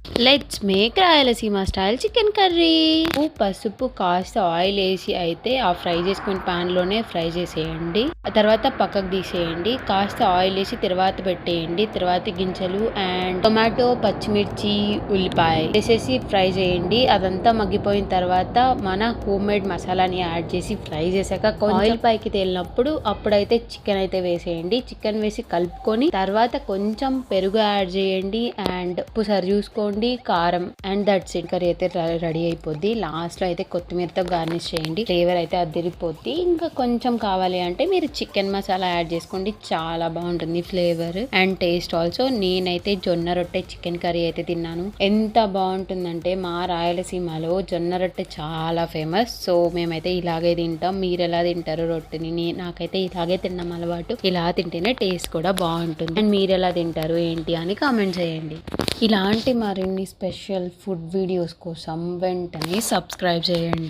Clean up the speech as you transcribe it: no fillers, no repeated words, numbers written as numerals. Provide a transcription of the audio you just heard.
Let's make Rayalaseema style chicken curry. పసుపు కాస్త oil వేసి అయితే ఆ ఫ్రై చేసుకుని పాన్ లోనే ఫ్రై చేసేయండి. ఆ తర్వాత పక్కకు తీసేయండి. కాస్త ఆయిల్ వేసి తర్వాత పెట్టేయండి. తర్వాత గింజలు అండ్ టొమాటో, పచ్చిమిర్చి, ఉల్లిపాయ వేసేసి ఫ్రై చేయండి. అదంతా మగ్గిపోయిన తర్వాత మన హోమ్ మేడ్ మసాలాని యాడ్ చేసి ఫ్రై చేశాక ఆయిల్ పైకి తేలినప్పుడు అప్పుడైతే చికెన్ అయితే వేసేయండి. చికెన్ వేసి కలుపుకొని తర్వాత కొంచెం పెరుగు యాడ్ చేయండి అండ్ ఉప్పు సరి చూసుకోండి, కారం అండ్ దట్స్ ఇట్. కర్రీ అయితే రెడీ అయిపోద్ది. లాస్ట్ లో అయితే కొత్తిమీరతో గార్నిష్ చేయండి. ఫ్లేవర్ అయితే అదిరిపోద్ది. ఇంకా కొంచెం కావాలి అంటే మీరు చికెన్ మసాలా యాడ్ చేసుకోండి. చాలా బాగుంటుంది ఫ్లేవర్ అండ్ టేస్ట్ ఆల్సో. నేనైతే జొన్న రొట్టె చికెన్ కర్రీ అయితే తిన్నాను. ఎంత బాగుంటుందంటే మా రాయలసీమలో జొన్న రొట్టె చాలా ఫేమస్. సో మేమైతే ఇలాగే తింటాం. మీరు ఎలా తింటారు రొట్టెని? నాకైతే ఇలాగే తిన్నాం అలవాటు. ఇలా తింటేనే టేస్ట్ కూడా బాగుంటుంది. అండ్ మీరు ఎలా తింటారు ఏంటి అని కామెంట్ చేయండి. ఇలాంటి మరిన్ని స్పెషల్ ఫుడ్ వీడియోస్ కోసం వెంటనే సబ్స్క్రైబ్ చేయండి.